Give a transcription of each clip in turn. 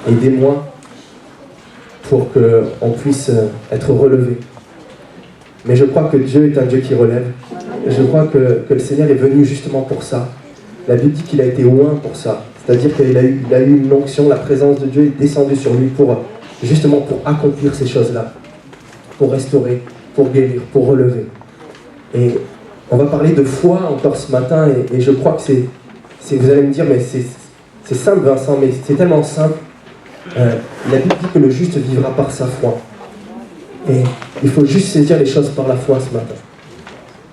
aidez-moi pour qu'on puisse être relevé. Mais je crois que Dieu est un Dieu qui relève. Et je crois que le Seigneur est venu justement pour ça. La Bible dit qu'il a été oint pour ça. C'est-à-dire qu'il a eu une onction, la présence de Dieu est descendue sur lui justement pour accomplir ces choses-là. Pour restaurer, pour guérir, pour relever. Et on va parler de foi encore ce matin, et je crois que vous allez me dire, mais c'est simple Vincent, mais c'est tellement simple. La Bible dit que le juste vivra par sa foi. Et il faut juste saisir les choses par la foi ce matin.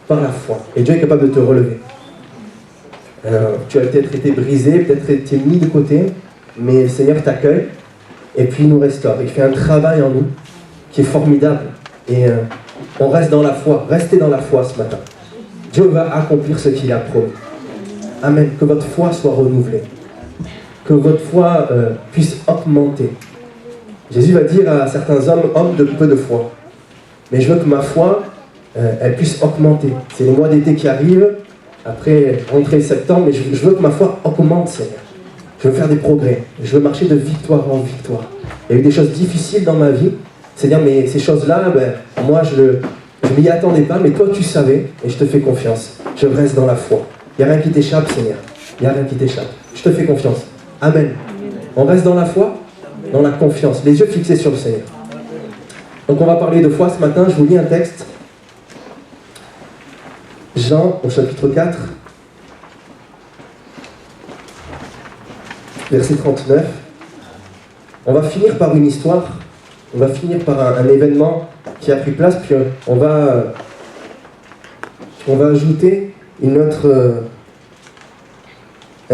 Par la foi. Et Dieu est capable de te relever. Tu as peut-être été brisé, peut-être été mis de côté, mais le Seigneur t'accueille, et puis il nous restaure. Il fait un travail en nous qui est formidable. Et on reste dans la foi. Restez dans la foi ce matin. Dieu va accomplir ce qu'il a promis. Amen. Que votre foi soit renouvelée. Que votre foi puisse augmenter. Jésus va dire à certains hommes de peu de foi. Mais je veux que ma foi, elle puisse augmenter. C'est les mois d'été qui arrivent, après rentrée septembre, mais je veux que ma foi augmente, Seigneur. Je veux faire des progrès. Je veux marcher de victoire en victoire. Il y a eu des choses difficiles dans ma vie. Seigneur, mais ces choses-là, moi, je ne m'y attendais pas, mais toi, tu savais, et je te fais confiance. Je reste dans la foi. Il n'y a rien qui t'échappe, Seigneur. Il n'y a rien qui t'échappe. Je te fais confiance. Amen. On reste dans la foi, dans la confiance, les yeux fixés sur le Seigneur. Donc on va parler de foi ce matin. Je vous lis un texte. Jean, au chapitre 4, verset 39. On va finir par une histoire. On va finir par un événement qui a pris place, puis on va ajouter un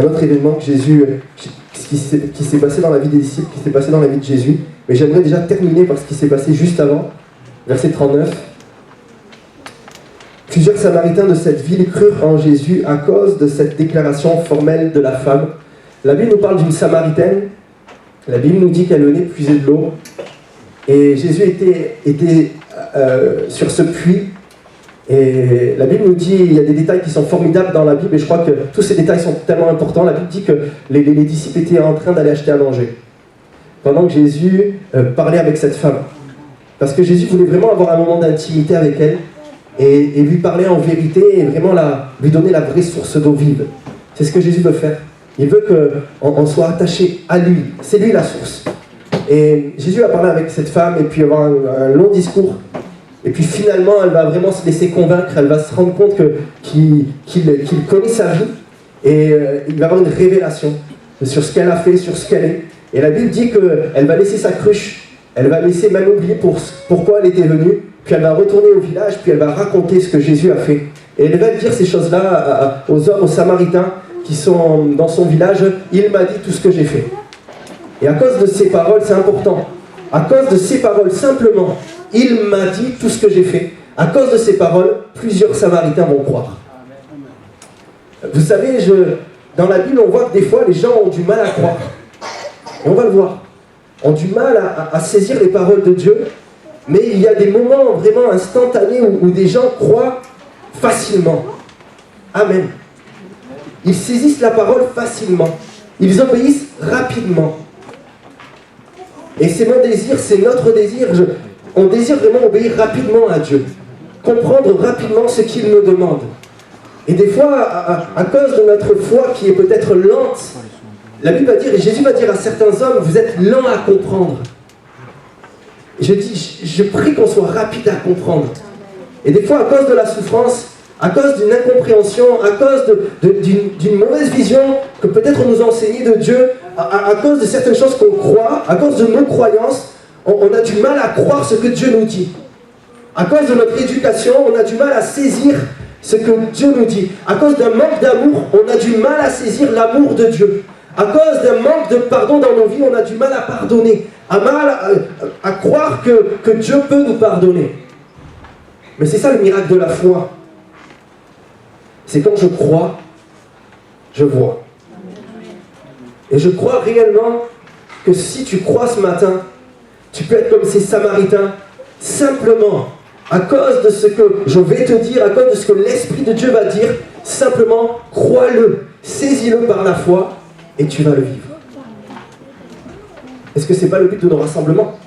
autre événement que Jésus, qui s'est passé dans la vie des disciples, qui s'est passé dans la vie de Jésus. Mais j'aimerais déjà terminer par ce qui s'est passé juste avant, verset 39. Plusieurs Samaritains de cette ville crurent en Jésus à cause de cette déclaration formelle de la femme. La Bible nous parle d'une Samaritaine. La Bible nous dit qu'elle venait puiser de l'eau. Et Jésus était sur ce puits. Et la Bible nous dit, il y a des détails qui sont formidables dans la Bible, et je crois que tous ces détails sont tellement importants. La Bible dit que les disciples étaient en train d'aller acheter à manger, pendant que Jésus parlait avec cette femme. Parce que Jésus voulait vraiment avoir un moment d'intimité avec elle, et lui parler en vérité, et vraiment lui donner la vraie source d'eau vive. C'est ce que Jésus veut faire. Il veut qu'on soit attaché à lui. C'est lui la source. Et Jésus va parler avec cette femme, et puis avoir un long discours. Et puis finalement, elle va vraiment se laisser convaincre, elle va se rendre compte qu'il connaît sa vie, et il va avoir une révélation sur ce qu'elle a fait, sur ce qu'elle est. Et la Bible dit qu'elle va laisser sa cruche, elle va laisser même oublier pourquoi elle était venue, puis elle va retourner au village, puis elle va raconter ce que Jésus a fait. Et elle va dire ces choses-là aux hommes, aux Samaritains qui sont dans son village. Il m'a dit tout ce que j'ai fait. Et à cause de ces paroles, c'est important, à cause de ces paroles simplement, il m'a dit tout ce que j'ai fait. À cause de ces paroles, plusieurs Samaritains vont croire. Vous savez, dans la Bible, on voit que des fois, les gens ont du mal à croire. Et on va le voir. Ont du mal à saisir les paroles de Dieu. Mais il y a des moments vraiment instantanés où des gens croient facilement. Amen. Ils saisissent la parole facilement. Ils obéissent rapidement. Et c'est mon désir, c'est notre désir. On désire vraiment obéir rapidement à Dieu, comprendre rapidement ce qu'il nous demande. Et des fois, à cause de notre foi qui est peut-être lente, la Bible va dire, et Jésus va dire à certains hommes, vous êtes lents à comprendre. Et je prie qu'on soit rapide à comprendre. Et des fois, à cause de la souffrance, à cause d'une incompréhension, à cause d'une mauvaise vision que peut-être on nous a enseignée de Dieu, à cause de certaines choses qu'on croit, à cause de nos croyances, on a du mal à croire ce que Dieu nous dit. À cause de notre éducation, on a du mal à saisir ce que Dieu nous dit. À cause d'un manque d'amour, on a du mal à saisir l'amour de Dieu. À cause d'un manque de pardon dans nos vies, on a du mal à pardonner. À croire que Dieu peut nous pardonner. Mais c'est ça le miracle de la foi. C'est quand je crois, je vois. Et je crois réellement que si tu crois ce matin, tu peux être comme ces Samaritains, simplement, à cause de ce que je vais te dire, à cause de ce que l'Esprit de Dieu va dire, simplement, crois-le, saisis-le par la foi, et tu vas le vivre. Est-ce que ce n'est pas le but de nos rassemblements?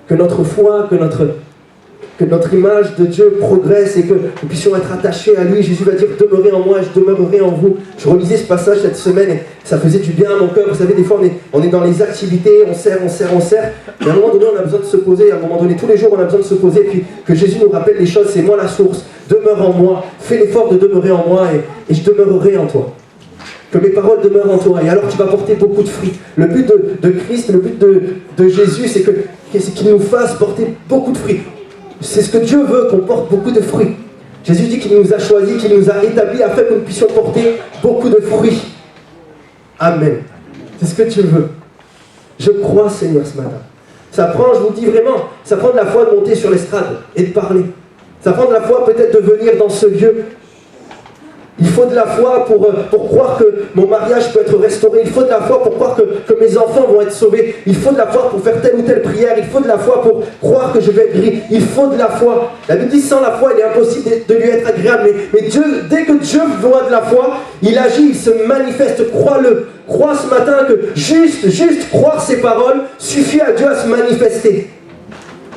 Que notre foi, que notre image de Dieu progresse et que nous puissions être attachés à lui. Jésus va dire, demeurez en moi, je demeurerai en vous. Je relisais ce passage cette semaine et ça faisait du bien à mon cœur. Vous savez, des fois on est dans les activités, on sert. Et à un moment donné, on a besoin de se poser. À un moment donné, tous les jours, on a besoin de se poser. Et puis que Jésus nous rappelle les choses, c'est moi la source. Demeure en moi, fais l'effort de demeurer en moi et je demeurerai en toi. Que mes paroles demeurent en toi. Et alors tu vas porter beaucoup de fruits. Le but de Christ, le but de Jésus, c'est qu'il nous fasse porter beaucoup de fruits. C'est ce que Dieu veut, qu'on porte beaucoup de fruits. Jésus dit qu'il nous a choisis, qu'il nous a établis afin que nous puissions porter beaucoup de fruits. Amen. C'est ce que Dieu veut. Je crois, Seigneur, ce matin. Ça prend, je vous dis vraiment, ça prend de la foi de monter sur l'estrade et de parler. Ça prend de la foi peut-être de venir dans ce lieu. Il faut de la foi pour croire que mon mariage peut être restauré. Il faut de la foi pour croire que mes enfants vont être sauvés. Il faut de la foi pour faire telle ou telle prière. Il faut de la foi pour croire que je vais être guéri. Il faut de la foi. La Bible dit sans la foi, il est impossible de lui être agréable. Mais Dieu, dès que Dieu voit de la foi, il agit, il se manifeste. Crois-le. Crois ce matin que juste croire ses paroles suffit à Dieu à se manifester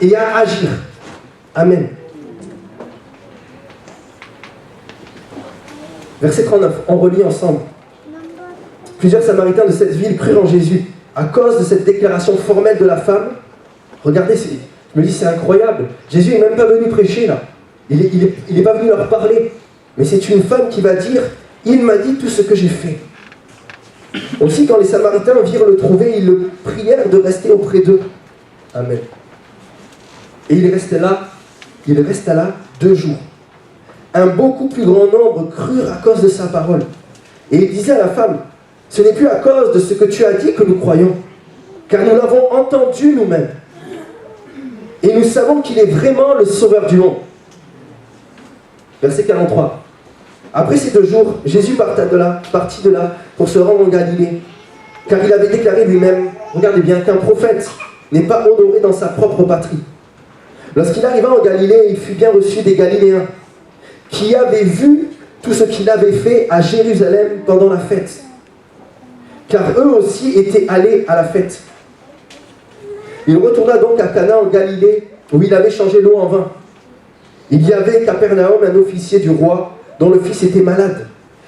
et à agir. Amen. Verset 39, on relit ensemble. Plusieurs Samaritains de cette ville crurent en Jésus à cause de cette déclaration formelle de la femme. Regardez, je me dis c'est incroyable. Jésus n'est même pas venu prêcher là. Il n'est pas venu leur parler. Mais c'est une femme qui va dire, il m'a dit tout ce que j'ai fait. Aussi quand les Samaritains virent le trouver, ils le prièrent de rester auprès d'eux. Amen. Et il resta là 2 jours. Un beaucoup plus grand nombre crurent à cause de sa parole. Et il disait à la femme, ce n'est plus à cause de ce que tu as dit que nous croyons, car nous l'avons entendu nous-mêmes. Et nous savons qu'il est vraiment le sauveur du monde. Verset 43. Après ces 2 jours, Jésus partit de là pour se rendre en Galilée, car il avait déclaré lui-même, regardez bien, qu'un prophète n'est pas honoré dans sa propre patrie. Lorsqu'il arriva en Galilée, il fut bien reçu des Galiléens, qui avaient vu tout ce qu'il avait fait à Jérusalem pendant la fête. Car eux aussi étaient allés à la fête. Il retourna donc à Cana en Galilée, où il avait changé l'eau en vin. Il y avait à Capernaum un officier du roi, dont le fils était malade.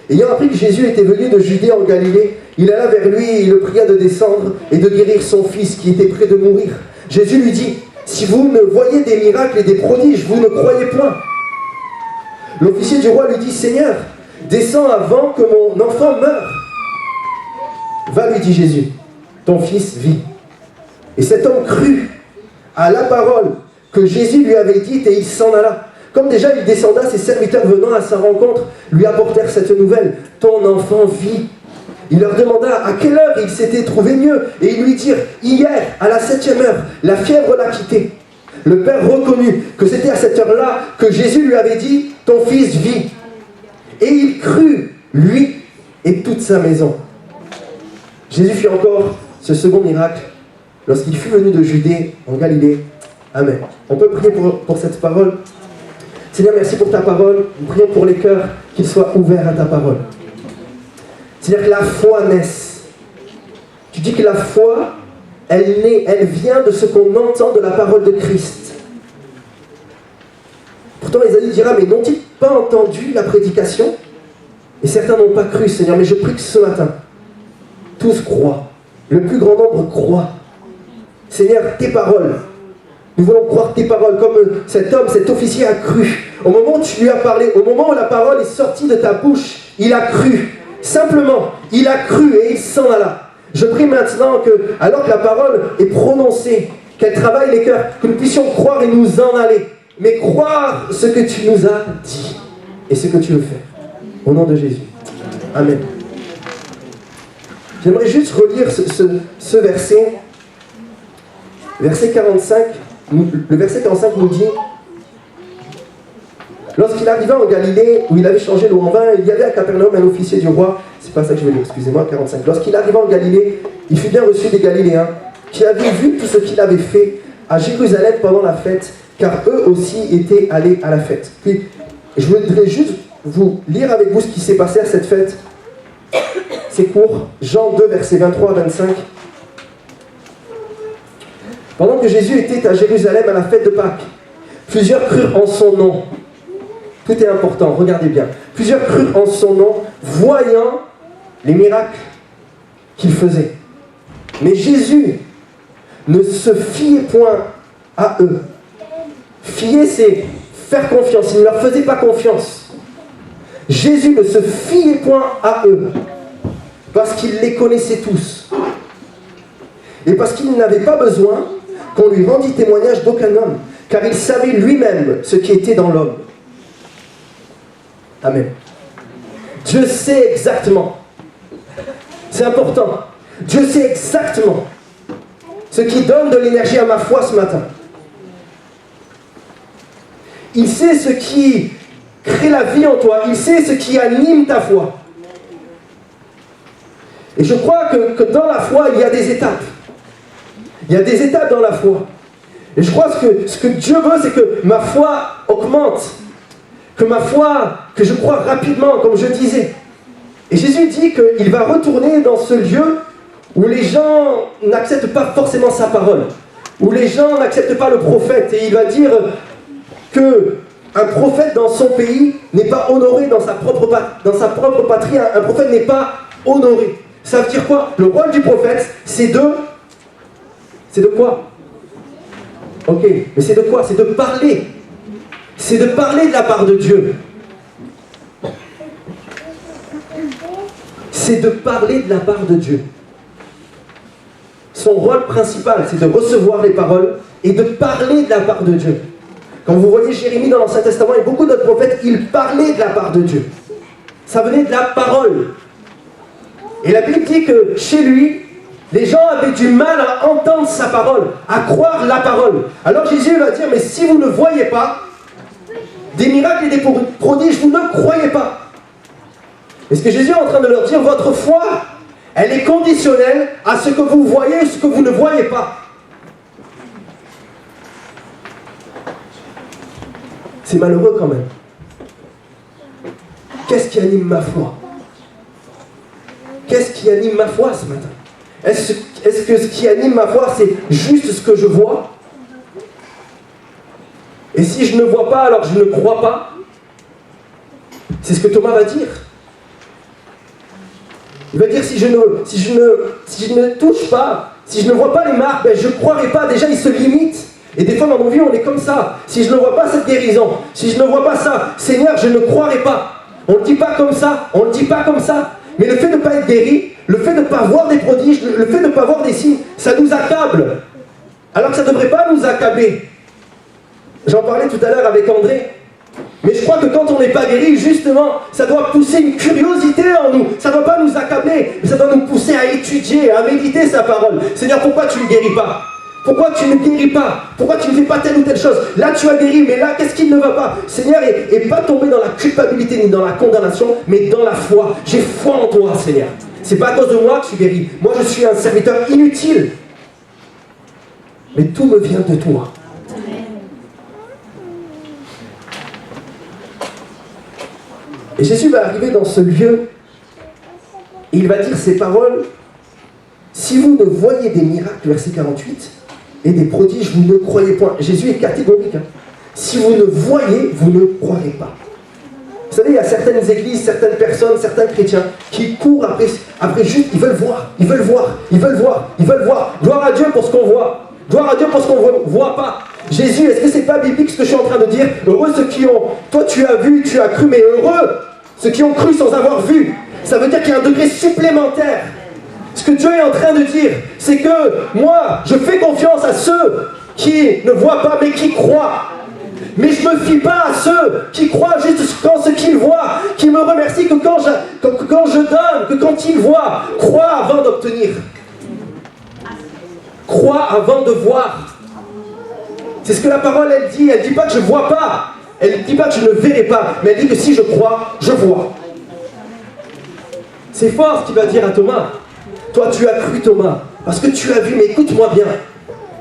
Ayant appris que Jésus était venu de Judée en Galilée, il alla vers lui et il le pria de descendre et de guérir son fils qui était près de mourir. Jésus lui dit, si vous ne voyez des miracles et des prodiges, vous ne croyez point. L'officier du roi lui dit, Seigneur, descends avant que mon enfant meure. Va, lui dit Jésus, ton fils vit. Et cet homme crut à la parole que Jésus lui avait dite et il s'en alla. Comme déjà il descenda, ses serviteurs venant à sa rencontre lui apportèrent cette nouvelle, ton enfant vit. Il leur demanda à quelle heure il s'était trouvé mieux et ils lui dirent, hier, à la 7e heure, la fièvre l'a quitté. Le père reconnut que c'était à cette heure-là que Jésus lui avait dit, ton fils vit. Et il crut, lui et toute sa maison. Jésus fit encore ce second miracle lorsqu'il fut venu de Judée en Galilée. Amen. On peut prier pour cette parole. Seigneur, merci pour ta parole. Nous prions pour les cœurs, qu'ils soient ouverts à ta parole. Seigneur, que la foi naisse. Tu dis que la foi, elle vient de ce qu'on entend de la parole de Christ. Pourtant, Ésaïe dira, mais n'ont-ils pas entendu la prédication? Et certains n'ont pas cru, Seigneur, mais je prie que ce matin, tous croient. Le plus grand nombre croit. Seigneur, tes paroles, nous voulons croire tes paroles, comme cet homme, cet officier a cru. Au moment où tu lui as parlé, au moment où la parole est sortie de ta bouche, il a cru. Simplement, il a cru et il s'en alla. Je prie maintenant que, alors que la parole est prononcée, qu'elle travaille les cœurs, que nous puissions croire et nous en aller. Mais croire ce que tu nous as dit et ce que tu veux faire. Au nom de Jésus. Amen. J'aimerais juste relire ce verset. Verset 45. Le verset 45 nous dit, lorsqu'il arriva en Galilée, où il avait changé l'eau en vin, il y avait à Capernaum un officier du roi, c'est pas ça que je veux lire, excusez-moi, 45. Lorsqu'il arriva en Galilée, il fut bien reçu des Galiléens, qui avaient vu tout ce qu'il avait fait à Jérusalem pendant la fête, car eux aussi étaient allés à la fête. Puis, je voudrais juste vous lire avec vous ce qui s'est passé à cette fête. C'est court, Jean 2, versets 23 à 25. Pendant que Jésus était à Jérusalem à la fête de Pâques, plusieurs crurent en son nom. Tout est important, regardez bien. Plusieurs crurent en son nom, voyant les miracles qu'il faisait. Mais Jésus ne se fiait point à eux. Fier, c'est faire confiance. Il ne leur faisait pas confiance. Jésus ne se fiait point à eux, parce qu'il les connaissait tous. Et parce qu'il n'avait pas besoin qu'on lui rendît témoignage d'aucun homme, car il savait lui-même ce qui était dans l'homme. Amen. Dieu sait exactement. C'est important. Dieu sait exactement ce qui donne de l'énergie à ma foi ce matin. Il sait ce qui crée la vie en toi. Il sait ce qui anime ta foi. Et je crois que dans la foi, il y a des étapes. Il y a des étapes dans la foi. Et je crois que ce que Dieu veut, c'est que ma foi augmente. Que ma foi, que je crois rapidement, comme je disais. Et Jésus dit qu'il va retourner dans ce lieu où les gens n'acceptent pas forcément sa parole. Où les gens n'acceptent pas le prophète. Et il va dire qu'un prophète dans son pays n'est pas honoré dans sa propre patrie. Un prophète n'est pas honoré. Ça veut dire quoi? Le rôle du prophète, c'est de quoi? Ok, mais c'est de quoi? C'est de parler. C'est de parler de la part de Dieu. C'est de parler de la part de Dieu. Son rôle principal, c'est de recevoir les paroles et de parler de la part de Dieu. Quand vous voyez Jérémie dans l'Ancien Testament et beaucoup d'autres prophètes, ils parlaient de la part de Dieu. Ça venait de la parole. Et la Bible dit que chez lui, les gens avaient du mal à entendre sa parole, à croire la parole. Alors Jésus va dire, mais si vous ne voyez pas des miracles et des prodiges, vous ne croyez pas. Et ce que Jésus est en train de leur dire, votre foi, elle est conditionnelle à ce que vous voyez et ce que vous ne voyez pas. C'est malheureux quand même. Qu'est-ce qui anime ma foi? Qu'est-ce qui anime ma foi ce matin? Est-ce que ce qui anime ma foi, c'est juste ce que je vois? Et si je ne vois pas, alors je ne crois pas? C'est ce que Thomas va dire. Il va dire, si je ne touche pas, si je ne vois pas les marques, ben je ne croirai pas. Déjà, il se limite. Et des fois, dans nos vies, on est comme ça. Si je ne vois pas cette guérison, si je ne vois pas ça, Seigneur, je ne croirai pas. On ne le dit pas comme ça, on ne le dit pas comme ça. Mais le fait de ne pas être guéri, le fait de ne pas voir des prodiges, le fait de ne pas voir des signes, ça nous accable. Alors que ça ne devrait pas nous accabler. J'en parlais tout à l'heure avec André. Mais je crois que quand on n'est pas guéri, justement, ça doit pousser une curiosité en nous. Ça ne doit pas nous accabler, mais ça doit nous pousser à étudier, à méditer sa parole. Seigneur, pourquoi tu ne guéris pas? Pourquoi tu ne guéris pas? Pourquoi tu ne fais pas telle ou telle chose? Là, tu as guéri, mais là, qu'est-ce qui ne va pas? Seigneur, et pas tomber dans la culpabilité ni dans la condamnation, mais dans la foi. J'ai foi en toi, Seigneur. C'est pas à cause de moi que tu guéris. Moi, je suis un serviteur inutile. Mais tout me vient de toi. Et Jésus va arriver dans ce lieu et il va dire ces paroles. Si vous ne voyez des miracles, verset 48, et des prodiges, vous ne croyez point. Jésus est catégorique. Si vous ne voyez, vous ne croirez pas. Vous savez, il y a certaines églises, certaines personnes, certains chrétiens qui courent après juste, ils veulent voir, ils veulent voir, ils veulent voir, ils veulent voir. Gloire à Dieu pour ce qu'on voit. Gloire à Dieu pour ce qu'on ne voit pas. Jésus, est-ce que c'est pas biblique ce que je suis en train de dire? Heureux ceux qui ont, toi tu as vu, tu as cru, mais heureux ceux qui ont cru sans avoir vu. Ça veut dire qu'il y a un degré supplémentaire. Ce que Dieu est en train de dire, c'est que moi, je fais confiance à ceux qui ne voient pas, mais qui croient. Mais je ne me fie pas à ceux qui croient juste quand ce qu'ils voient, qui me remercient que quand je donne, que quand ils voient, croient avant d'obtenir. Crois avant de voir. C'est ce que la parole, elle dit. Elle ne dit pas que je ne vois pas. Elle ne dit pas que je ne verrai pas. Mais elle dit que si je crois, je vois. C'est fort ce qu'il va dire à Thomas. Toi, tu as cru, Thomas, parce que tu as vu. Mais écoute-moi bien.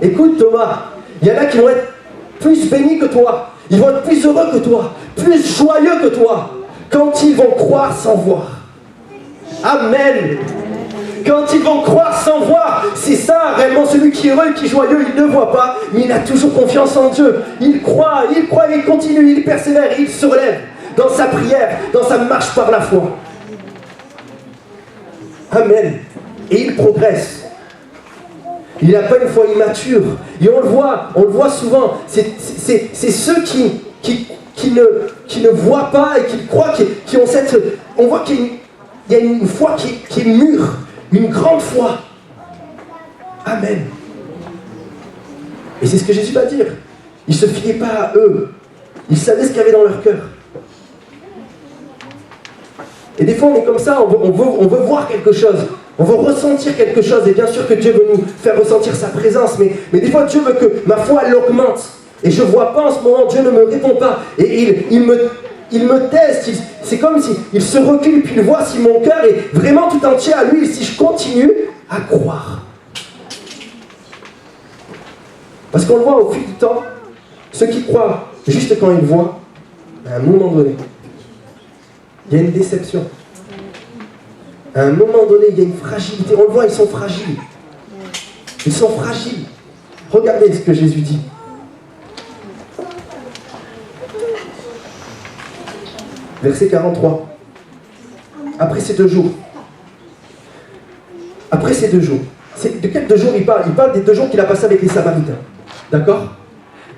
Écoute, Thomas. Il y en a qui vont être plus bénis que toi. Ils vont être plus heureux que toi. Plus joyeux que toi. Quand ils vont croire sans voir. Amen. Quand ils vont croire sans voir, c'est ça réellement celui qui est heureux, qui est joyeux, il ne voit pas, mais il a toujours confiance en Dieu. Il croit, il continue, il persévère, il se relève dans sa prière, dans sa marche par la foi. Amen. Et il progresse. Il n'a pas une foi immature. Et on le voit souvent. C'est ceux qui ne voient pas et qui croient, qui ont cette... On voit qu'il y a une foi qui est mûre, une grande foi. Amen. Et c'est ce que Jésus va dire. Il ne se fiait pas à eux. Il savait ce qu'il y avait dans leur cœur. Et des fois on est comme ça, on veut voir quelque chose. On veut ressentir quelque chose. Et bien sûr que Dieu veut nous faire ressentir sa présence. Mais des fois Dieu veut que ma foi elle augmente. Et je ne vois pas en ce moment, Dieu ne me répond pas. Et il me teste, c'est comme s'il se recule, puis il voit si mon cœur est vraiment tout entier à lui, si je continue à croire. Parce qu'on le voit au fil du temps, ceux qui croient juste quand ils voient, à un moment donné, il y a une déception. À un moment donné, il y a une fragilité. On le voit, ils sont fragiles. Ils sont fragiles. Regardez ce que Jésus dit. Verset 43. Après ces 2 jours. Après ces 2 jours. De quels 2 jours il parle? Il parle des 2 jours qu'il a passés avec les Samaritains. D'accord?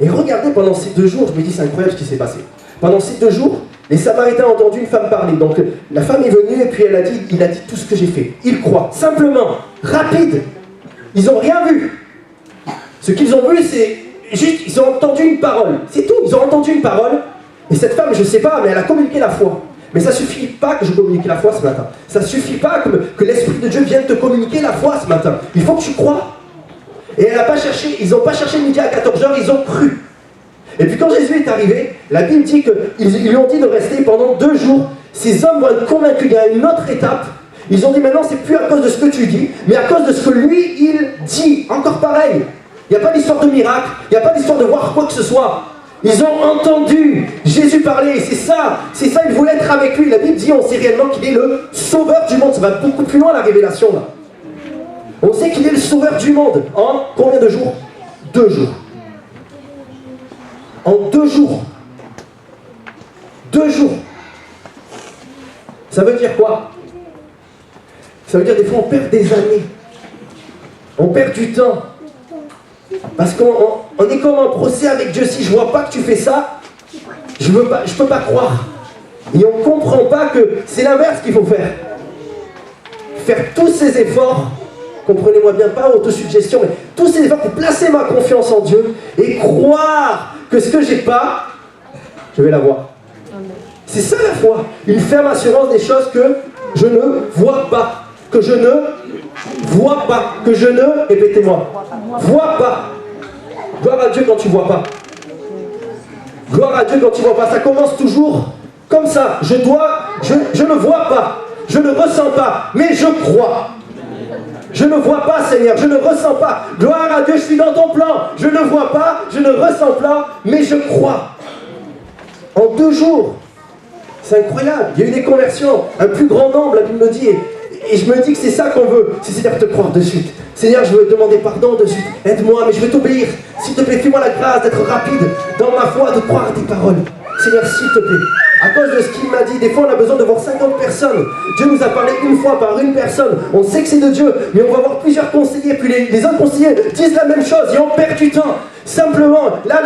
Et regardez, pendant ces 2 jours, je me dis, c'est incroyable ce qui s'est passé. Pendant ces 2 jours, les Samaritains ont entendu une femme parler. Donc la femme est venue et puis il a dit tout ce que j'ai fait. Ils croient. Simplement, rapide. Ils n'ont rien vu. Ce qu'ils ont vu, c'est juste, ils ont entendu une parole. C'est tout, ils ont entendu une parole. Et cette femme, je ne sais pas, mais elle a communiqué la foi. Mais ça ne suffit pas que je communique la foi ce matin. Ça ne suffit pas que l'Esprit de Dieu vienne te communiquer la foi ce matin. Il faut que tu crois. Et elle n'a pas cherché, ils n'ont pas cherché midi à 14h, ils ont cru. Et puis quand Jésus est arrivé, la Bible dit qu'ils lui ont dit de rester pendant 2 jours. Ces hommes vont être convaincus. Il y a une autre étape. Ils ont dit maintenant, c'est plus à cause de ce que tu dis, mais à cause de ce que lui, il dit. Encore pareil. Il n'y a pas d'histoire de miracle. Il n'y a pas d'histoire de voir quoi que ce soit. Ils ont entendu Jésus parler, c'est ça, ils voulaient être avec lui. La Bible dit, on sait réellement qu'il est le sauveur du monde. Ça va beaucoup plus loin la révélation là. On sait qu'il est le sauveur du monde. En combien de jours? 2 jours. En 2 jours. 2 jours. Ça veut dire quoi? Ça veut dire des fois on perd des années. On perd du temps. Parce qu'on est comme en procès avec Dieu. Si je ne vois pas que tu fais ça, je ne peux pas croire. Et on ne comprend pas que c'est l'inverse qu'il faut faire. Faire tous ces efforts, comprenez-moi bien, pas autosuggestion, mais tous ces efforts pour placer ma confiance en Dieu et croire que ce que je n'ai pas, je vais l'avoir. C'est ça la foi. Une ferme assurance des choses que je ne vois pas. Que je ne vois pas. Que je ne, répétez-moi, vois pas. Gloire à Dieu quand tu ne vois pas. Gloire à Dieu quand tu ne vois pas. Ça commence toujours comme ça. Je ne vois pas. Je ne ressens pas. Mais je crois. Je ne vois pas, Seigneur. Je ne ressens pas. Gloire à Dieu, je suis dans ton plan. Je ne vois pas. Je ne ressens pas. Mais je crois. En 2 jours. C'est incroyable. Il y a eu des conversions. Un plus grand nombre, la Bible me dit. Et je me dis que c'est ça qu'on veut. C'est-à-dire te croire de suite. Seigneur, je veux te demander pardon de suite. Aide-moi, mais je veux t'obéir. S'il te plaît, fais-moi la grâce d'être rapide dans ma foi, de croire à tes paroles. Seigneur, s'il te plaît. À cause de ce qu'il m'a dit, des fois on a besoin de voir 50 personnes. Dieu nous a parlé une fois par une personne. On sait que c'est de Dieu, mais on va voir plusieurs conseillers. Puis les autres conseillers disent la même chose et on perd du temps. Simplement, là,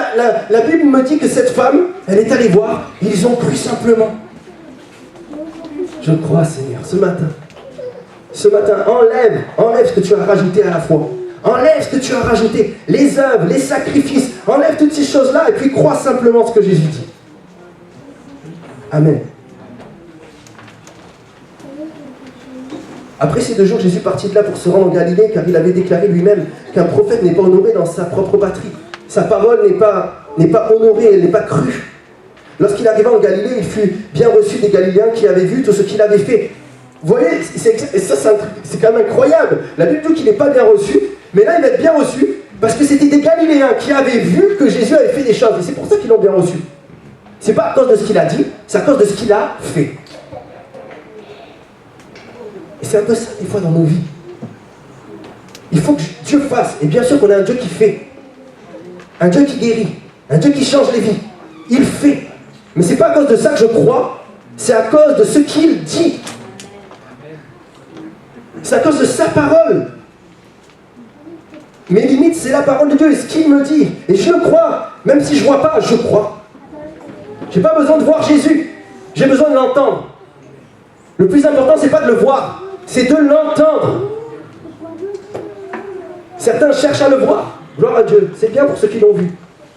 la Bible me dit que cette femme, elle est allée voir et ils ont cru simplement. Je crois, Seigneur, ce matin. Ce matin, enlève ce que tu as rajouté à la foi. Enlève ce que tu as rajouté, les œuvres, les sacrifices. Enlève toutes ces choses-là et puis crois simplement ce que Jésus dit. Amen. Après ces 2 jours, Jésus partit de là pour se rendre en Galilée, car il avait déclaré lui-même qu'un prophète n'est pas honoré dans sa propre patrie. Sa parole n'est pas honorée, elle n'est pas crue. Lorsqu'il arriva en Galilée, il fut bien reçu des Galiléens qui avaient vu tout ce qu'il avait fait. Vous voyez, c'est quand même incroyable. La Bible dit qu'il n'est pas bien reçu, mais là il va être bien reçu, parce que c'était des Galiléens qui avaient vu que Jésus avait fait des choses. Et c'est pour ça qu'ils l'ont bien reçu. C'est pas à cause de ce qu'il a dit, c'est à cause de ce qu'il a fait. Et c'est un peu ça des fois dans nos vies. Il faut que Dieu fasse. Et bien sûr qu'on a un Dieu qui fait. Un Dieu qui guérit. Un Dieu qui change les vies. Il fait. Mais ce n'est pas à cause de ça que je crois. C'est à cause de ce qu'il dit. C'est à cause de sa parole. Mes limites, c'est la parole de Dieu et ce qu'il me dit. Et je le crois. Même si je ne vois pas, je crois. Je n'ai pas besoin de voir Jésus. J'ai besoin de l'entendre. Le plus important, ce n'est pas de le voir. C'est de l'entendre. Certains cherchent à le voir. Gloire à Dieu. C'est bien pour ceux qui l'ont vu.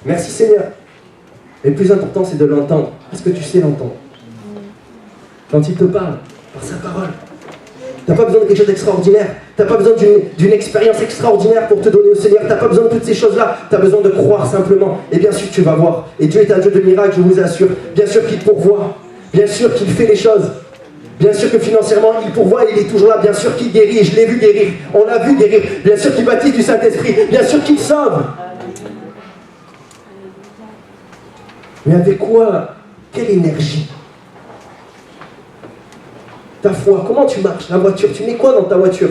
Merci Seigneur. Mais le plus important, c'est de l'entendre. Parce que tu sais l'entendre. Quand il te parle, par sa parole. Tu n'as pas besoin de quelque chose d'extraordinaire. Tu n'as pas besoin d'une expérience extraordinaire pour te donner au Seigneur. Tu n'as pas besoin de toutes ces choses-là. Tu as besoin de croire simplement. Et bien sûr, tu vas voir. Et Dieu est un Dieu de miracles, je vous assure. Bien sûr qu'il pourvoit. Bien sûr qu'il fait les choses. Bien sûr que financièrement, il pourvoit, il est toujours là. Bien sûr qu'il guérit. Je l'ai vu guérir. On l'a vu guérir. Bien sûr qu'il baptise du Saint-Esprit. Bien sûr qu'il sauve. Mais avec quoi? Quelle énergie? Ta foi, comment tu marches? La voiture, tu mets quoi dans ta voiture?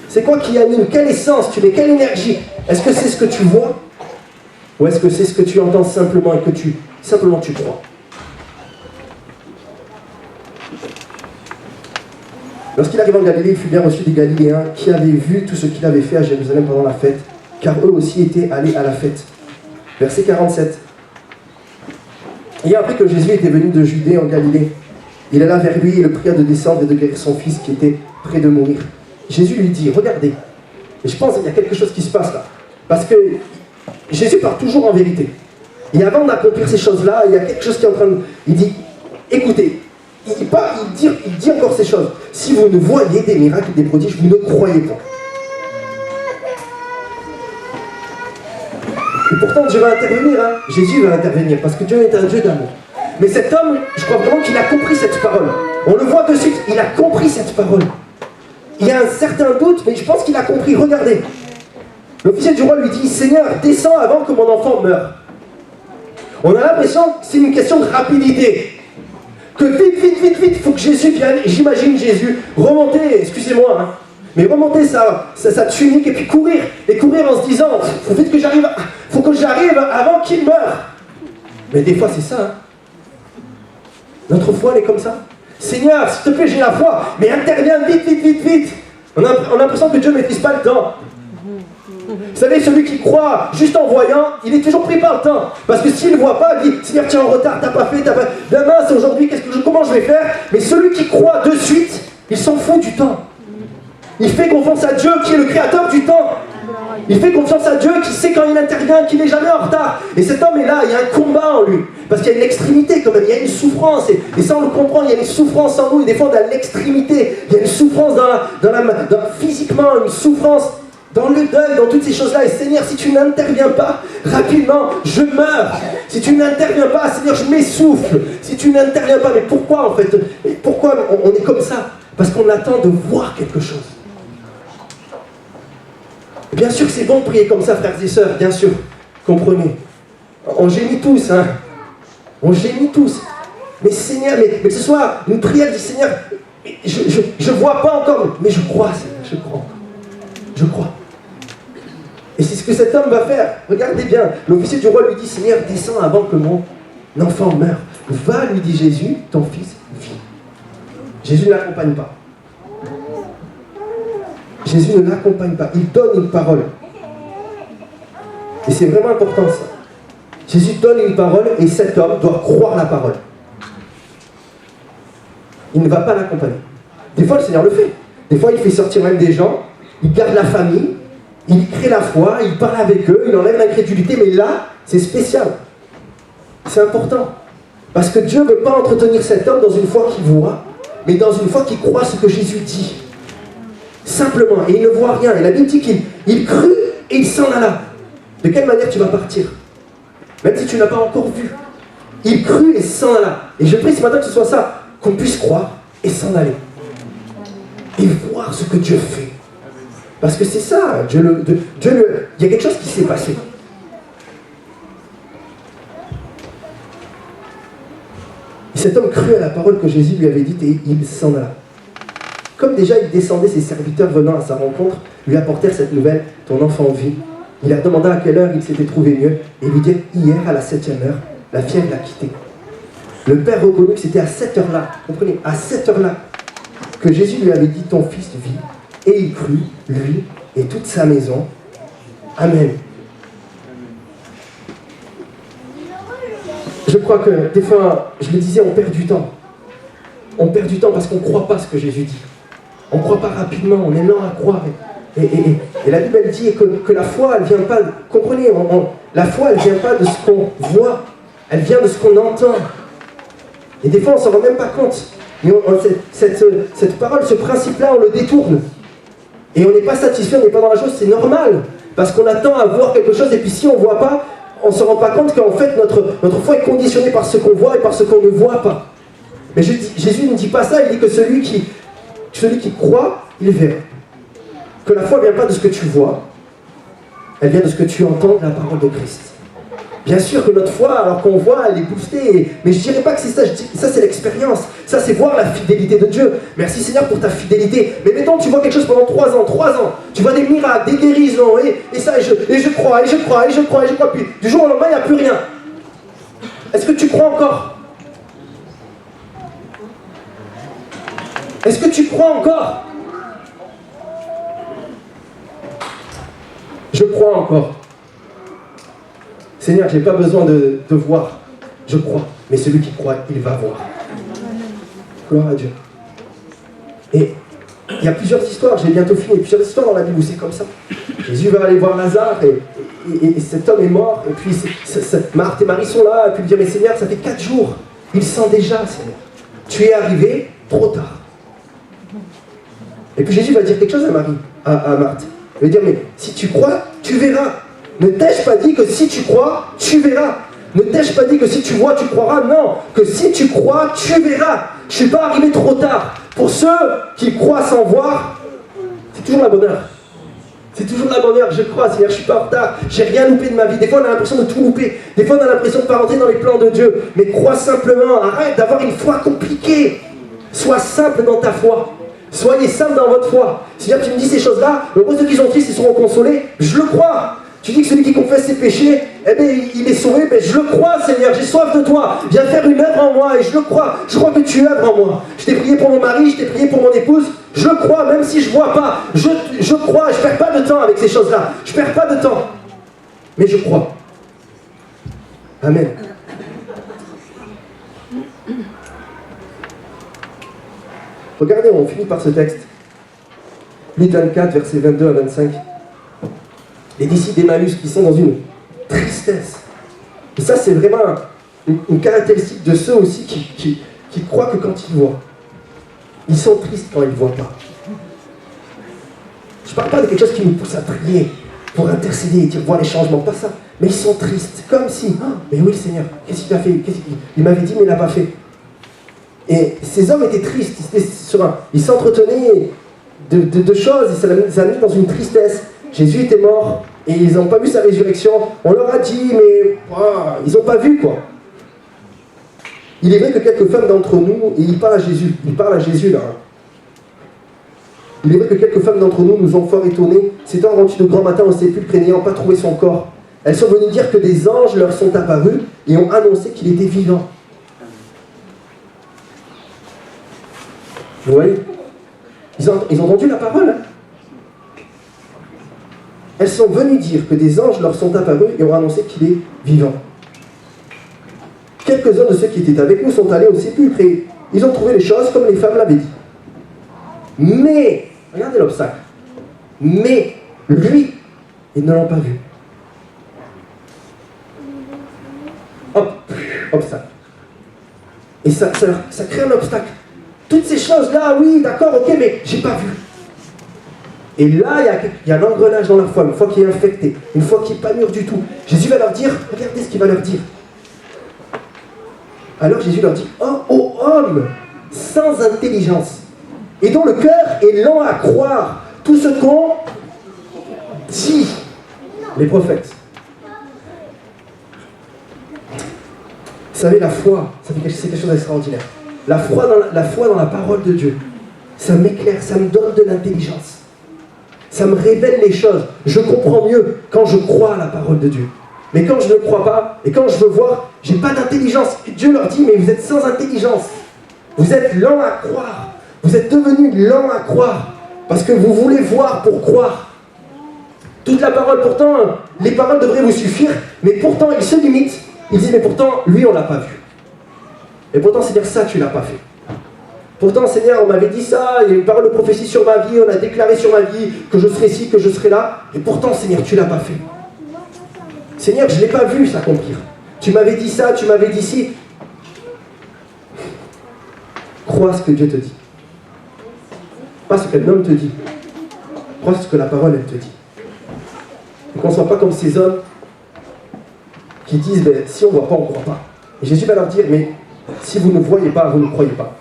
C'est quoi qui anime? Quelle essence tu mets? Quelle énergie? Est-ce que c'est ce que tu vois? Ou est-ce que c'est ce que tu entends simplement et que tu crois? Lorsqu'il arrive en Galilée, il fut bien reçu des Galiléens qui avaient vu tout ce qu'il avait fait à Jérusalem pendant la fête, car eux aussi étaient allés à la fête. Verset 47. Ayant appris que Jésus était venu de Judée en Galilée, il alla vers lui et le pria de descendre et de guérir son fils qui était près de mourir. Jésus lui dit, regardez, et je pense qu'il y a quelque chose qui se passe là, parce que Jésus parle toujours en vérité. Et avant d'accomplir ces choses-là, il y a quelque chose qui est en train de... Il dit, écoutez, il dit encore ces choses. Si vous ne voyez des miracles et des prodiges, vous ne croyez pas. Et pourtant, Dieu va intervenir, hein. Jésus va intervenir, parce que Dieu est un Dieu d'amour. Mais cet homme, je crois vraiment qu'il a compris cette parole. On le voit de suite, il a compris cette parole. Il y a un certain doute, mais je pense qu'il a compris. Regardez, l'officier du roi lui dit, Seigneur, descends avant que mon enfant meure. On a l'impression que c'est une question de rapidité. Que vite, il faut que Jésus vienne. Et j'imagine Jésus remonter, excusez-moi, hein, mais remonter sa tunique et puis courir. Et courir en se disant, faut vite que j'arrive, faut que j'arrive avant qu'il meure. Mais des fois c'est ça, hein. Notre foi, elle est comme ça. Seigneur, s'il te plaît, j'ai la foi, mais interviens vite. On a l'impression que Dieu ne maîtrise pas le temps. Vous savez, celui qui croit juste en voyant, il est toujours pris par le temps. Parce que s'il ne voit pas, il dit, Seigneur, tu es en retard, t'as pas fait. Demain, c'est aujourd'hui, comment je vais faire? Mais celui qui croit de suite, il s'en fout du temps. Il fait confiance à Dieu qui est le créateur du temps. Il fait confiance à Dieu qui sait quand il intervient, qu'il n'est jamais en retard. Et cet homme est là, il y a un combat en lui. Parce qu'il y a une extrémité quand même, il y a une souffrance. Et ça on le comprend, il y a une souffrance en nous. Et des fois on a l'extrémité. Il y a une souffrance physiquement, une souffrance dans le deuil, dans toutes ces choses-là. Et Seigneur, si tu n'interviens pas, rapidement, je meurs. Si tu n'interviens pas, Seigneur, je m'essouffle. Si tu n'interviens pas, mais pourquoi en fait? Pourquoi on est comme ça? Parce qu'on attend de voir quelque chose. Bien sûr que c'est bon de prier comme ça, frères et sœurs, bien sûr, comprenez. On gémit tous, hein. On gémit tous. Mais Seigneur, mais que ce soit une prière du Seigneur, je ne vois pas encore, mais je crois, Seigneur, je crois. Je crois. Et c'est ce que cet homme va faire. Regardez bien, l'officier du roi lui dit, Seigneur, descends avant que mon enfant meure. Va, lui dit Jésus, ton fils vit. Jésus ne l'accompagne pas. Jésus ne l'accompagne pas, il donne une parole. Et c'est vraiment important ça. Jésus donne une parole et cet homme doit croire la parole. Il ne va pas l'accompagner. Des fois le Seigneur le fait. Des fois il fait sortir même des gens, il garde la famille, il crée la foi, il parle avec eux, il enlève l'incrédulité, mais là, c'est spécial. C'est important. Parce que Dieu ne veut pas entretenir cet homme dans une foi qu'il voit, mais dans une foi qui croit ce que Jésus dit. Simplement, et il ne voit rien. Et la Bible dit qu'il crut et il s'en alla. De quelle manière tu vas partir? Même si tu n'as pas encore vu. Il crut et s'en alla. Et je prie ce matin que ce soit ça, qu'on puisse croire et s'en aller. Et voir ce que Dieu fait. Parce que c'est ça, il y a quelque chose qui s'est passé. Et cet homme crut à la parole que Jésus lui avait dite et il s'en alla. Comme déjà il descendait, ses serviteurs venant à sa rencontre lui apportèrent cette nouvelle, ton enfant vit. Il leur demanda à quelle heure il s'était trouvé mieux, et lui dit, hier à la 7e heure, la fièvre l'a quitté. Le père reconnut que c'était à cette heure-là, comprenez, à cette heure-là, que Jésus lui avait dit, ton fils vit. Et il crut, lui et toute sa maison. Amen. Je crois que des fois, je le disais, on perd du temps. On perd du temps parce qu'on ne croit pas ce que Jésus dit. On ne croit pas rapidement, on est lent à croire. Et la Bible elle dit que la foi, elle ne vient pas, comprenez, la foi, elle ne vient pas de ce qu'on voit, elle vient de ce qu'on entend. Et des fois, on ne s'en rend même pas compte. Mais cette parole, ce principe-là, on le détourne. Et on n'est pas satisfait, on n'est pas dans la chose, c'est normal. Parce qu'on attend à voir quelque chose, et puis si on ne voit pas, on ne se rend pas compte qu'en fait, notre foi est conditionnée par ce qu'on voit et par ce qu'on ne voit pas. Mais Jésus ne dit pas ça, il dit que celui qui croit, il verra. Que la foi ne vient pas de ce que tu vois, elle vient de ce que tu entends de la parole de Christ. Bien sûr que notre foi, alors qu'on voit, elle est boostée, mais je ne dirais pas que c'est ça, ça c'est l'expérience, ça c'est voir la fidélité de Dieu. Merci Seigneur pour ta fidélité. Mais mettons, tu vois quelque chose pendant 3 ans, tu vois des miracles, des guérisons, et ça, et je crois, puis du jour au lendemain, il n'y a plus rien. Est-ce que tu crois encore? Est-ce que tu crois encore? Je crois encore. Seigneur, je n'ai pas besoin de voir. Je crois. Mais celui qui croit, il va voir. Gloire à Dieu. Et il y a plusieurs histoires, j'ai bientôt fini, plusieurs histoires dans la Bible où c'est comme ça. Jésus va aller voir Lazare et cet homme est mort. Et puis Marthe et Marie sont là. Et puis il dit, mais Seigneur, ça fait 4 jours. Il sent déjà, Seigneur. Tu es arrivé trop tard. Et puis Jésus va dire quelque chose à Marie, à Marthe. Il va dire, mais si tu crois, tu verras. Ne t'ai-je pas dit que si tu crois, tu verras? Ne t'ai-je pas dit que si tu vois, tu croiras? Non, que si tu crois, tu verras. Je ne suis pas arrivé trop tard. Pour ceux qui croient sans voir, c'est toujours la bonne heure. C'est toujours la bonne heure, je crois, Seigneur, je ne suis pas en retard. J'ai rien loupé de ma vie. Des fois, on a l'impression de tout louper. Des fois, on a l'impression de ne pas rentrer dans les plans de Dieu. Mais crois simplement, arrête d'avoir une foi compliquée. Sois simple dans ta foi. Soyez simple dans votre foi. Seigneur, tu me dis ces choses-là, heureux ceux qui sont tristes, ils seront consolés. Je le crois. Tu dis que celui qui confesse ses péchés, eh bien, il est sauvé. Mais je le crois, Seigneur, j'ai soif de toi. Viens faire une œuvre en moi et je le crois. Je crois que tu œuvres en moi. Je t'ai prié pour mon mari, je t'ai prié pour mon épouse. Je le crois, même si je ne vois pas. Je crois, je ne perds pas de temps avec ces choses-là. Je ne perds pas de temps. Mais je crois. Amen. Regardez, on finit par ce texte. Luc 24, versets 22 à 25. Les disciples d'Emmaüs qui sont dans une tristesse. Et ça, c'est vraiment une caractéristique de ceux aussi qui croient que quand ils voient, ils sont tristes quand ils ne voient pas. Je ne parle pas de quelque chose qui nous pousse à prier pour intercéder et dire voir les changements, pas ça. Mais ils sont tristes, comme si, oh, mais oui Seigneur, qu'est-ce qu'il a fait? Il m'avait dit mais il n'a pas fait. Et ces hommes étaient tristes, ils s'entretenaient de choses, et ça les a mis dans une tristesse. Jésus était mort, et ils n'ont pas vu sa résurrection. On leur a dit, mais ils n'ont pas vu quoi. Il est vrai que quelques femmes d'entre nous, et il parle à Jésus là. Il est vrai que quelques femmes d'entre nous ont fort étonnés, s'étant rendues de grand matin au sépulcre et n'ayant pas trouvé son corps. Elles sont venues dire que des anges leur sont apparus et ont annoncé qu'il était vivant. Vous voyez, ils ont entendu la parole. Hein. Elles sont venues dire que des anges leur sont apparus et ont annoncé qu'il est vivant. Quelques-uns de ceux qui étaient avec nous sont allés au sépulcre et ils ont trouvé les choses comme les femmes l'avaient dit. Mais, regardez l'obstacle, mais lui, ils ne l'ont pas vu. Hop, obstacle. Et ça crée un obstacle. Toutes ces choses-là, oui, d'accord, ok, mais j'ai pas vu. Et là, il y a l'engrenage dans la foi, une fois qui est infecté, une fois qui n'est pas mûr du tout. Jésus va leur dire, regardez ce qu'il va leur dire. Alors Jésus leur dit, oh, ô homme, sans intelligence, et dont le cœur est lent à croire tout ce qu'ont dit les prophètes. Vous savez, la foi, c'est quelque chose d'extraordinaire. La foi dans la parole de Dieu, ça m'éclaire, ça me donne de l'intelligence. Ça me révèle les choses. Je comprends mieux quand je crois à la parole de Dieu. Mais quand je ne crois pas, et quand je veux voir, je n'ai pas d'intelligence. Et Dieu leur dit, mais vous êtes sans intelligence. Vous êtes lents à croire. Vous êtes devenus lents à croire. Parce que vous voulez voir pour croire. Toute la parole, pourtant, les paroles devraient vous suffire, mais pourtant, ils se limitent. Ils disent, mais pourtant, lui, on ne l'a pas vu. Et pourtant, Seigneur, ça, tu ne l'as pas fait. Pourtant, Seigneur, on m'avait dit ça, il y a une parole de prophétie sur ma vie, on a déclaré sur ma vie que je serais ci, que je serais là. Et pourtant, Seigneur, tu ne l'as pas fait. Seigneur, je ne l'ai pas vu s'accomplir. Tu m'avais dit ça, tu m'avais dit ci. Crois ce que Dieu te dit. Pas ce qu'un homme te dit. Crois ce que la parole, elle te dit. Et qu'on ne soit pas comme ces hommes qui disent, ben, si on ne voit pas, on ne croit pas. Et Jésus va leur dire, mais si vous ne voyez pas, vous ne croyez pas.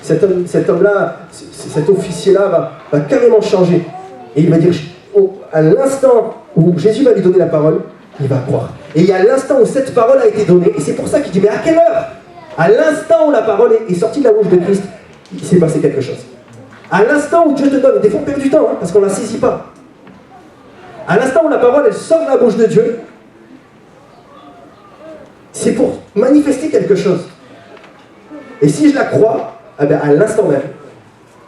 Cet homme-là, cet officier-là va carrément changer. Et il va dire, à l'instant où Jésus va lui donner la parole, il va croire. Et il y a l'instant où cette parole a été donnée, et c'est pour ça qu'il dit, mais à quelle heure? À l'instant où la parole est sortie de la bouche de Christ, il s'est passé quelque chose. À l'instant où Dieu te donne, des fois on perd du temps, parce qu'on ne la saisit pas. À l'instant où la parole, elle sort de la bouche de Dieu, c'est pour manifester quelque chose. Et si je la crois, eh bien à l'instant même,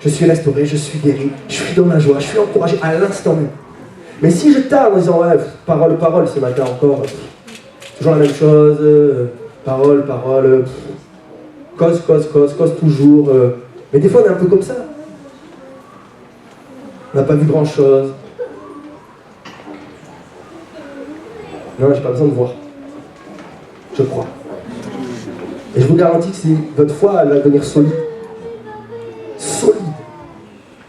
je suis restauré, je suis guéri, je suis dans la joie, je suis encouragé à l'instant même. Mais si je tarde en disant, ouais, parole, ce matin encore, toujours la même chose, parole, cause toujours. Mais des fois, on est un peu comme ça. On n'a pas vu grand-chose. Non, j'ai pas besoin de voir. Je crois. Et je vous garantis que votre foi, elle va devenir solide. Solide.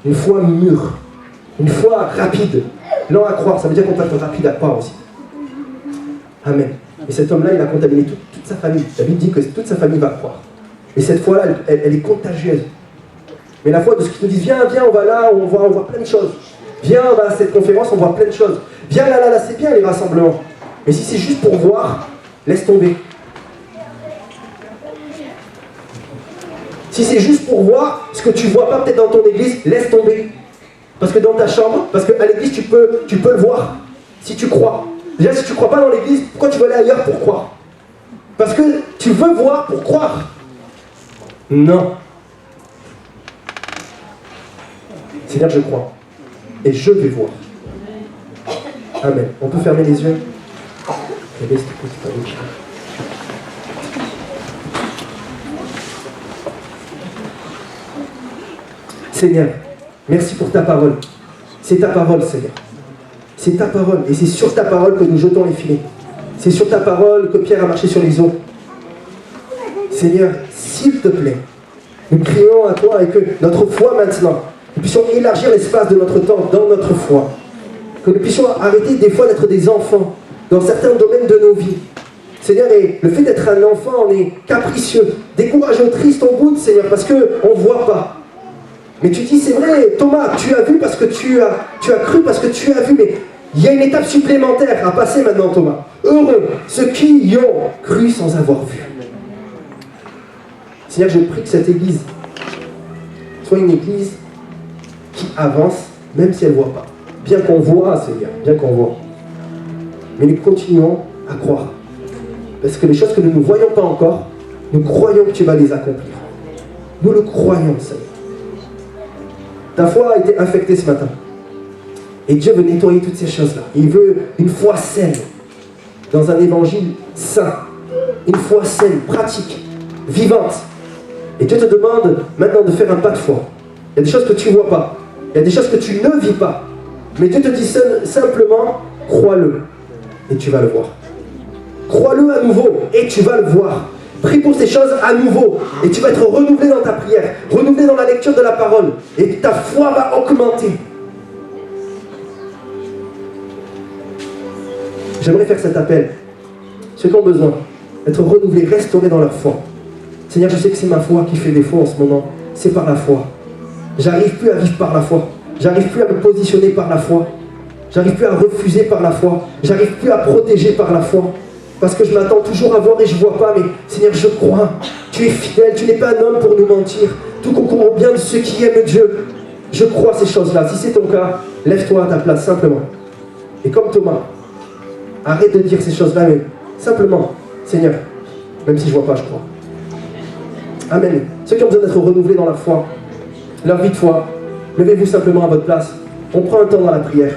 Une foi mûre. Une foi rapide. Lent à croire, ça veut dire qu'on peut être rapide à croire aussi. Amen. Et cet homme-là, il a contaminé toute sa famille. La Bible dit que toute sa famille va croire. Et cette foi-là, elle est contagieuse. Mais la foi de ceux qui te disent, viens, on va là, on voit plein de choses. Viens, on va à cette conférence, on voit plein de choses. Viens là, c'est bien les rassemblements. Mais si c'est juste pour voir, laisse tomber. Si c'est juste pour voir ce que tu ne vois pas peut-être dans ton église, laisse tomber. Parce que dans ta chambre, parce qu'à l'église, tu peux le voir. Si tu crois. Déjà, si tu ne crois pas dans l'église, pourquoi tu veux aller ailleurs pour croire? Parce que tu veux voir pour croire. Non. Seigneur, je crois. Et je vais voir. Amen. On peut fermer les yeux. Seigneur, merci pour ta parole. C'est ta parole, Seigneur. C'est ta parole. Et c'est sur ta parole que nous jetons les filets. C'est sur ta parole que Pierre a marché sur les eaux. Seigneur, s'il te plaît, nous crions à toi et que notre foi maintenant, nous puissions élargir l'espace de notre temps dans notre foi. Que nous puissions arrêter des fois d'être des enfants dans certains domaines de nos vies. Seigneur, et le fait d'être un enfant, on est capricieux, décourageux, triste au bout, Seigneur, parce qu'on ne voit pas. Mais tu dis, c'est vrai, Thomas, tu as vu parce que tu as cru parce que tu as vu, mais il y a une étape supplémentaire à passer maintenant, Thomas. Heureux ceux qui y ont cru sans avoir vu. Seigneur, je prie que cette église soit une église qui avance, même si elle ne voit pas. Bien qu'on voit, Seigneur, bien qu'on voit. Mais nous continuons à croire. Parce que les choses que nous ne voyons pas encore, nous croyons que tu vas les accomplir. Nous le croyons, Seigneur. Ta foi a été infectée ce matin. Et Dieu veut nettoyer toutes ces choses-là. Il veut une foi saine, dans un évangile sain. Une foi saine, pratique, vivante. Et Dieu te demande maintenant de faire un pas de foi. Il y a des choses que tu ne vois pas. Il y a des choses que tu ne vis pas. Mais Dieu te dit simplement, crois-le. Et tu vas le voir. Crois-le à nouveau. Et tu vas le voir. Prie pour ces choses à nouveau. Et tu vas être renouvelé dans ta prière. Renouvelé dans la lecture de la parole. Et ta foi va augmenter. J'aimerais faire cet appel. Ceux qui ont besoin d'être renouvelés, restaurés dans leur foi. Seigneur, je sais que c'est ma foi qui fait défaut en ce moment. C'est par la foi. J'arrive plus à vivre par la foi. J'arrive plus à me positionner par la foi. J'arrive plus à refuser par la foi. J'arrive plus à protéger par la foi. Parce que je m'attends toujours à voir et je ne vois pas. Mais Seigneur, je crois. Tu es fidèle. Tu n'es pas un homme pour nous mentir. tout concourt au bien de ceux qui aiment Dieu. Je crois ces choses-là. Si c'est ton cas, lève-toi à ta place, simplement. Et comme Thomas, arrête de dire ces choses-là, mais simplement, Seigneur, même si je ne vois pas, je crois. Amen. Ceux qui ont besoin d'être renouvelés dans la foi, leur vie de foi, levez-vous simplement à votre place. On prend un temps dans la prière.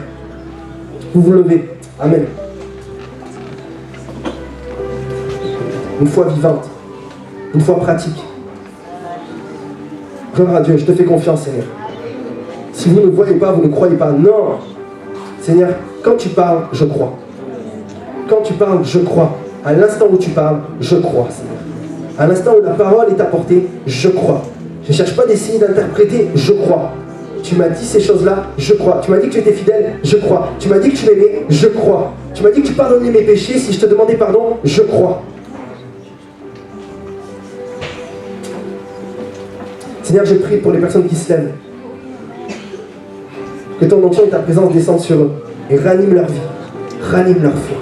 Vous vous levez. Amen. Une foi vivante. Une foi pratique. Gloire à Dieu, je te fais confiance, Seigneur. Si vous ne voyez pas, vous ne croyez pas. Non. Seigneur, quand tu parles, je crois. Quand tu parles, je crois. À l'instant où tu parles, je crois, Seigneur. À l'instant où la parole est apportée, je crois. Je ne cherche pas d'essayer d'interpréter, je crois. Tu m'as dit ces choses-là, je crois. Tu m'as dit que tu étais fidèle, je crois. Tu m'as dit que tu m'aimais, je crois. Tu m'as dit que tu pardonnais mes péchés, si je te demandais pardon, je crois. Seigneur, je prie pour les personnes qui se lèvent. Que ton onction et ta présence descendent sur eux et ranime leur vie, ranime leur foi.